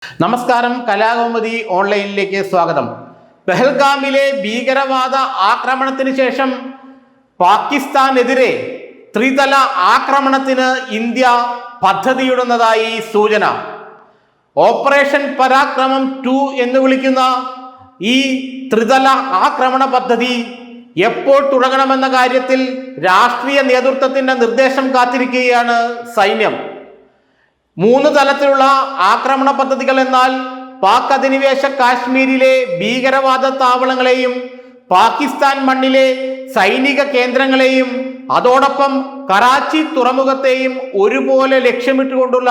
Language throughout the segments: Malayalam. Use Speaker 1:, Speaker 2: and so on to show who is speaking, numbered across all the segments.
Speaker 1: നമസ്കാരം, കലാകൗമുദി ഓൺലൈനിലേക്ക് സ്വാഗതം. പെഹൽഗാമിലെ ഭീകരവാദ ആക്രമണത്തിന് ശേഷം പാകിസ്ഥാനെതിരെ ത്രിതല ആക്രമണത്തിന് ഇന്ത്യ പദ്ധതിയിടുന്നതായി സൂചന. ഓപ്പറേഷൻ പരാക്രമം 2 എന്ന് വിളിക്കുന്ന ഈ ത്രിതല ആക്രമണ പദ്ധതി എപ്പോൾ തുടങ്ങണമെന്ന കാര്യത്തിൽ രാഷ്ട്രീയ നേതൃത്വത്തിന്റെ നിർദ്ദേശം കാത്തിരിക്കുകയാണ് സൈന്യം. 3 തലത്തിലുള്ള ആക്രമണ പദ്ധതികൾ എന്നാൽ പാക് അധിനിവേശ കാശ്മീരിലെ ഭീകരവാദ താവളങ്ങളെയും പാകിസ്ഥാൻ മണ്ണിലെ സൈനിക കേന്ദ്രങ്ങളെയും അതോടൊപ്പം കറാച്ചി തുറമുഖത്തെയും ഒരുപോലെ ലക്ഷ്യമിട്ടുകൊണ്ടുള്ള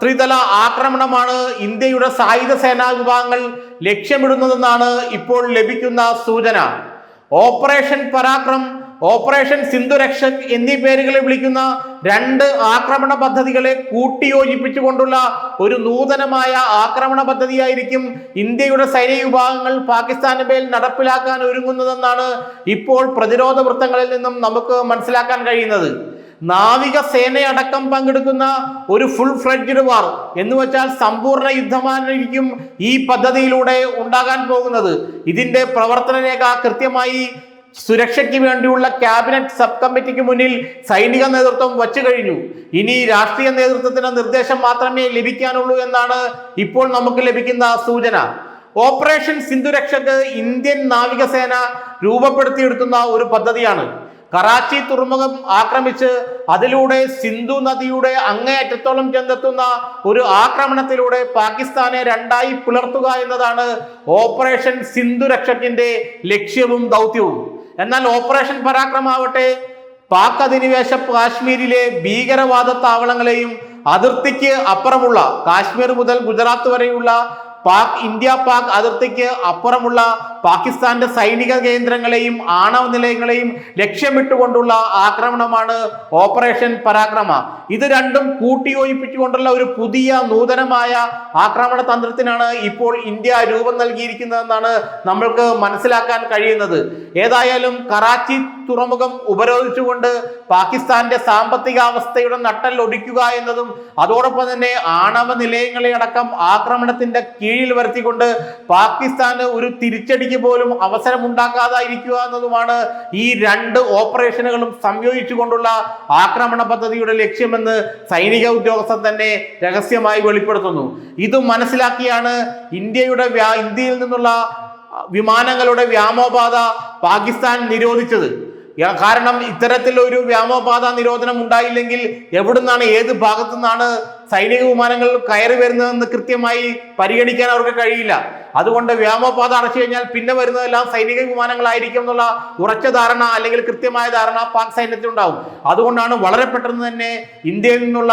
Speaker 1: ത്രിതല ആക്രമണമാണ് ഇന്ത്യയുടെ സായുധ സേനാ വിഭാഗങ്ങൾ ലക്ഷ്യമിടുന്നതെന്നാണ് ഇപ്പോൾ ലഭിക്കുന്ന സൂചന. ഓപ്പറേഷൻ പരാക്രം, ഓപ്പറേഷൻ സിന്ധുരക്ഷക് എന്നീ പേരുകളിൽ വിളിക്കുന്ന 2 ആക്രമണ പദ്ധതികളെ കൂട്ടിയോജിപ്പിച്ചുകൊണ്ടുള്ള ഒരു നൂതനമായ ആക്രമണ പദ്ധതിയായിരിക്കും ഇന്ത്യയുടെ സൈനിക വിഭാഗങ്ങൾ പാകിസ്ഥാന് മേൽ നടപ്പിലാക്കാൻ ഒരുങ്ങുന്നതെന്നാണ് ഇപ്പോൾ പ്രതിരോധ വൃത്തങ്ങളിൽ നിന്നും നമുക്ക് മനസ്സിലാക്കാൻ കഴിയുന്നത്. നാവികസേനയടക്കം പങ്കെടുക്കുന്ന ഒരു ഫുൾ ഫ്ലെഡ്ജ്ഡ് വാർ എന്ന് വെച്ചാൽ സമ്പൂർണ്ണ യുദ്ധമായിരിക്കും ഈ പദ്ധതിയിലൂടെ ഉണ്ടാകാൻ പോകുന്നത്. ഇതിന്റെ പ്രവർത്തന രേഖ കൃത്യമായി സുരക്ഷയ്ക്ക് വേണ്ടിയുള്ള ക്യാബിനറ്റ് സബ് കമ്മിറ്റിക്ക് മുന്നിൽ സൈനിക നേതൃത്വം വച്ചു കഴിഞ്ഞു. ഇനി രാഷ്ട്രീയ നേതൃത്വത്തിന്റെ നിർദ്ദേശം മാത്രമേ ലഭിക്കാനുള്ളൂ എന്നാണ് ഇപ്പോൾ നമുക്ക് ലഭിക്കുന്ന സൂചന. ഓപ്പറേഷൻ സിന്ധുരക്ഷക് ഇന്ത്യൻ നാവികസേന രൂപപ്പെടുത്തിയെടുക്കുന്ന ഒരു പദ്ധതിയാണ്. കറാച്ചി തുറമുഖം ആക്രമിച്ച് അതിലൂടെ സിന്ധു നദിയുടെ അങ്ങേയറ്റത്തോളം ചെന്നെത്തുന്ന ഒരു ആക്രമണത്തിലൂടെ പാകിസ്ഥാനെ 2ആയി പിളർത്തുക എന്നതാണ് ഓപ്പറേഷൻ സിന്ധുരക്ഷകിന്റെ ലക്ഷ്യവും ദൗത്യവും. എന്നാൽ ഓപ്പറേഷൻ പരാക്രമാവട്ടെ പാക് അധിനിവേശ കാശ്മീരിലെ ഭീകരവാദ താവളങ്ങളെയും അതിർത്തിക്ക് അപ്പുറമുള്ള കാശ്മീർ മുതൽ ഗുജറാത്ത് വരെയുള്ള ഇന്ത്യ പാക് അതിർത്തിക്ക് അപ്പുറമുള്ള പാകിസ്ഥാന്റെ സൈനിക കേന്ദ്രങ്ങളെയും ആണവ നിലയങ്ങളെയും ലക്ഷ്യമിട്ടുകൊണ്ടുള്ള ആക്രമണമാണ് ഓപ്പറേഷൻ പരാക്രമ. ഇത് രണ്ടും കൂട്ടിയോജിപ്പിച്ചുകൊണ്ടുള്ള ഒരു പുതിയ നൂതനമായ ആക്രമണ തന്ത്രത്തിനാണ് ഇപ്പോൾ ഇന്ത്യ രൂപം നൽകിയിരിക്കുന്നതെന്നാണ് നമ്മൾക്ക് മനസ്സിലാക്കാൻ കഴിയുന്നത്. ഏതായാലും കറാച്ചി തുറമുഖം ഉപരോധിച്ചുകൊണ്ട് പാകിസ്ഥാന്റെ സാമ്പത്തിക അവസ്ഥയുടെ നട്ടൽ ഒടിക്കുക എന്നതും അതോടൊപ്പം തന്നെ ആണവ നിലയങ്ങളെ അടക്കം ആക്രമണത്തിന്റെ കീഴിൽ വരുത്തിക്കൊണ്ട് പാകിസ്ഥാന് ഒരു തിരിച്ചടിക്ക് പോലും അവസരം ഉണ്ടാക്കാതായിരിക്കുക എന്നതുമാണ് ഈ 2 ഓപ്പറേഷനുകളും സംയോജിച്ചുകൊണ്ടുള്ള ആക്രമണ പദ്ധതിയുടെ ലക്ഷ്യമെന്ന് സൈനിക ഉദ്യോഗസ്ഥർ തന്നെ രഹസ്യമായി വെളിപ്പെടുത്തുന്നു. ഇത് മനസ്സിലാക്കിയാണ് ഇന്ത്യയിൽ നിന്നുള്ള വിമാനങ്ങളുടെ വ്യോമപാത പാകിസ്ഥാൻ നിരോധിച്ചത്. കാരണം ഇത്തരത്തിലൊരു വ്യോമപാത നിരോധനം ഉണ്ടായില്ലെങ്കിൽ എവിടുന്നാണ്, ഏത് ഭാഗത്തു നിന്നാണ് സൈനിക വിമാനങ്ങൾ കയറി വരുന്നതെന്ന് കൃത്യമായി പരിഗണിക്കാൻ അവർക്ക് കഴിയില്ല. അതുകൊണ്ട് വ്യോമപാത അടച്ചു കഴിഞ്ഞാൽ പിന്നെ വരുന്നതെല്ലാം സൈനിക വിമാനങ്ങളായിരിക്കും എന്നുള്ള ഉറച്ച ധാരണ അല്ലെങ്കിൽ കൃത്യമായ ധാരണ പാക് സൈന്യത്തിനുണ്ടാവും. അതുകൊണ്ടാണ് വളരെ പെട്ടെന്ന് തന്നെ ഇന്ത്യയിൽ നിന്നുള്ള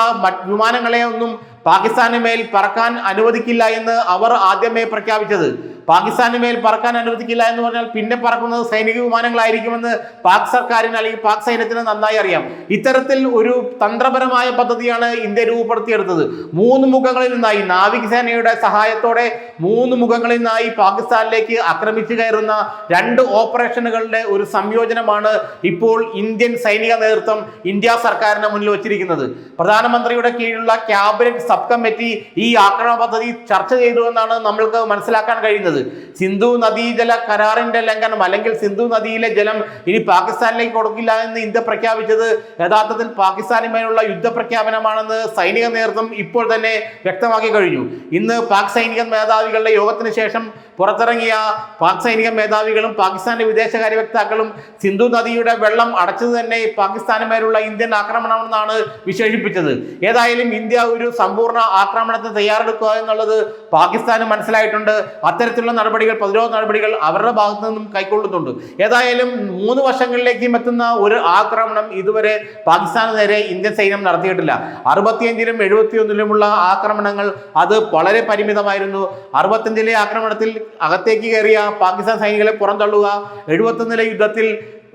Speaker 1: വിമാനങ്ങളെ ഒന്നും പാകിസ്ഥാന് മേൽ പറക്കാൻ അനുവദിക്കില്ല എന്ന് അവർ ആദ്യമേ പ്രഖ്യാപിച്ചത്. പാകിസ്ഥാന് മേൽ പറക്കാൻ അനുവദിക്കില്ല എന്ന് പറഞ്ഞാൽ പിന്നെ പറക്കുന്നത് സൈനിക വിമാനങ്ങളായിരിക്കുമെന്ന് പാക് സർക്കാരിന് അല്ലെങ്കിൽ പാക് സൈന്യത്തിന് നന്നായി അറിയാം. ഇത്തരത്തിൽ ഒരു തന്ത്രപരമായ പദ്ധതിയാണ് ഇന്ത്യ രൂപപ്പെടുത്തിയെടുത്തത്. 3 മുഖങ്ങളിൽ നിന്നായി നാവികസേനയുടെ സഹായത്തോടെ 3 മുഖങ്ങളിൽ നിന്നായി പാകിസ്ഥാനിലേക്ക് ആക്രമിച്ചു കയറുന്ന 2 ഓപ്പറേഷനുകളുടെ ഒരു സംയോജനമാണ് ഇപ്പോൾ ഇന്ത്യൻ സൈനിക നേതൃത്വം ഇന്ത്യ സർക്കാരിന് മുന്നിൽ വച്ചിരിക്കുന്നത്. പ്രധാനമന്ത്രിയുടെ കീഴിലുള്ള ക്യാബിനറ്റ് സബ് കമ്മിറ്റി ഈ ആക്രമണ പദ്ധതി ചർച്ച ചെയ്തു എന്നാണ് നമ്മൾക്ക് മനസ്സിലാക്കാൻ കഴിയുന്നത്. സിന്ധു നദീജല കരാറിന്റെ ലംഘനം അല്ലെങ്കിൽ സിന്ധു നദിയിലെ ജലം ഇനി പാകിസ്ഥാനിലേക്ക് കൊടുക്കില്ല എന്ന് ഇന്ത്യ പ്രഖ്യാപിച്ചത് യഥാർത്ഥത്തിൽ പാകിസ്ഥാനുമായുള്ള യുദ്ധപ്രഖ്യാപനമാണെന്ന് സൈനിക നേതൃത്വം ഇപ്പോൾ തന്നെ വ്യക്തമാക്കി കഴിഞ്ഞു. ഇന്ന് പാക് സൈനിക മേധാവികളുടെ യോഗത്തിന് ശേഷം പുറത്തിറങ്ങിയ പാക് സൈനിക മേധാവികളും പാകിസ്ഥാന്റെ വിദേശകാര്യ വക്താക്കളും സിന്ധു നദിയുടെ വെള്ളം അടച്ചത് തന്നെ പാകിസ്ഥാനുമേലുള്ള ഇന്ത്യൻ ആക്രമണമെന്നാണ് വിശേഷിപ്പിച്ചത്. ഏതായാലും ഇന്ത്യ ഒരു സമ്പൂർണ്ണ ആക്രമണത്തിന് തയ്യാറെടുക്കുക എന്നുള്ളത് പാകിസ്ഥാന് മനസ്സിലായിട്ടുണ്ട്. അത്തരത്തിലുള്ള നടപടികൾ, പ്രതിരോധ നടപടികൾ അവരുടെ ഭാഗത്തു നിന്നും കൈക്കൊള്ളുന്നുണ്ട്. ഏതായാലും 3 വശങ്ങളിലേക്കും എത്തുന്ന ഒരു ആക്രമണം ഇതുവരെ പാകിസ്ഥാന് നേരെ ഇന്ത്യൻ സൈന്യം നടത്തിയിട്ടില്ല. 65-ലും 71-ലുമുള്ള ആക്രമണങ്ങൾ അത് വളരെ പരിമിതമായിരുന്നു. 65-ലെ ആക്രമണത്തിൽ അകത്തേക്ക് കയറിയ പാകിസ്ഥാൻ സൈനികളെ പുറന്തള്ളുക, 71-ലെ യുദ്ധത്തിൽ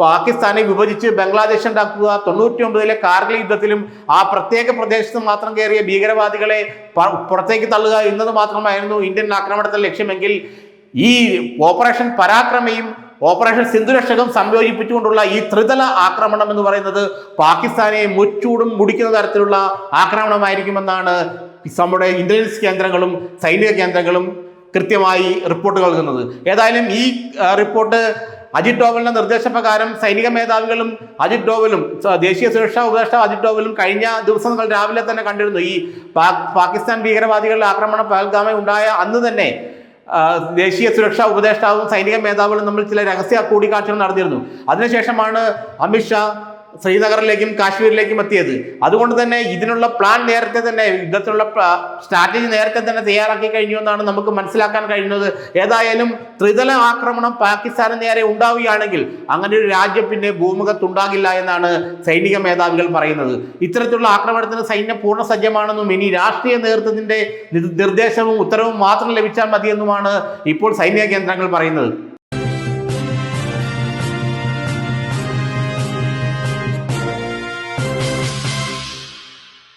Speaker 1: പാകിസ്ഥാനെ വിഭജിച്ച് ബംഗ്ലാദേശ് ഉണ്ടാക്കുക, 99-ലെ കാർഗിൽ യുദ്ധത്തിലും ആ പ്രത്യേക പ്രദേശത്ത് മാത്രം കയറിയ ഭീകരവാദികളെ പുറത്തേക്ക് തള്ളുക എന്നത് മാത്രമായിരുന്നു ഇന്ത്യൻ ആക്രമണത്തിന്റെ ലക്ഷ്യമെങ്കിൽ ഈ ഓപ്പറേഷൻ പരാക്രമയും ഓപ്പറേഷൻ സിന്ധുരക്ഷകം സംയോജിപ്പിച്ചുകൊണ്ടുള്ള ഈ ത്രിതല ആക്രമണം എന്ന് പറയുന്നത് പാകിസ്ഥാനെ മുച്ചൂടും മുടിക്കുന്ന തരത്തിലുള്ള ആക്രമണമായിരിക്കുമെന്നാണ് നമ്മുടെ ഇന്റലിജൻസ് കേന്ദ്രങ്ങളും സൈനിക കേന്ദ്രങ്ങളും കൃത്യമായി റിപ്പോർട്ട് നൽകുന്നത്. ഏതായാലും ഈ റിപ്പോർട്ട് അജിത് ഡോവലിന്റെ നിർദ്ദേശപ്രകാരം സൈനിക മേധാവികളും അജിത് ഡോവലും ദേശീയ സുരക്ഷാ ഉപദേഷ്ടാവ് അജിത് ഡോവലും കഴിഞ്ഞ ദിവസങ്ങൾ രാവിലെ തന്നെ കണ്ടിരുന്നു. ഈ പാകിസ്ഥാൻ ഭീകരവാദികളുടെ ആക്രമണം പഹൽഗാമിൽ ഉണ്ടായ അന്ന് തന്നെ ദേശീയ സുരക്ഷാ ഉപദേഷ്ടാവും സൈനിക മേധാവികളും തമ്മിൽ ചില രഹസ്യ കൂടിക്കാഴ്ചകൾ നടന്നിരുന്നു. അതിനുശേഷമാണ് അമിത്ഷാ ശ്രീനഗറിലേക്കും കാശ്മീരിലേക്കും എത്തിയത്. അതുകൊണ്ട് തന്നെ ഇതിനുള്ള പ്ലാൻ നേരത്തെ തന്നെ, യുദ്ധത്തിനുള്ള സ്ട്രാറ്റജി നേരത്തെ തന്നെ തയ്യാറാക്കി കഴിഞ്ഞു എന്നാണ് നമുക്ക് മനസ്സിലാക്കാൻ കഴിയുന്നത്. ഏതായാലും ത്രിതല ആക്രമണം പാകിസ്ഥാന് നേരെ ഉണ്ടാവുകയാണെങ്കിൽ അങ്ങനെ ഒരു രാജ്യം പിന്നെ ഭൂമുഖത്തുണ്ടാകില്ല എന്നാണ് സൈനിക മേധാവികൾ പറയുന്നത്. ഇത്തരത്തിലുള്ള ആക്രമണത്തിന് സൈന്യം പൂർണ്ണ സജ്ജമാണെന്നും ഇനി രാഷ്ട്രീയ നേതൃത്വത്തിന്റെ നിർദ്ദേശവും ഉത്തരവും മാത്രം ലഭിച്ചാൽ മതിയെന്നുമാണ് ഇപ്പോൾ സൈനിക കേന്ദ്രങ്ങൾ പറയുന്നത്.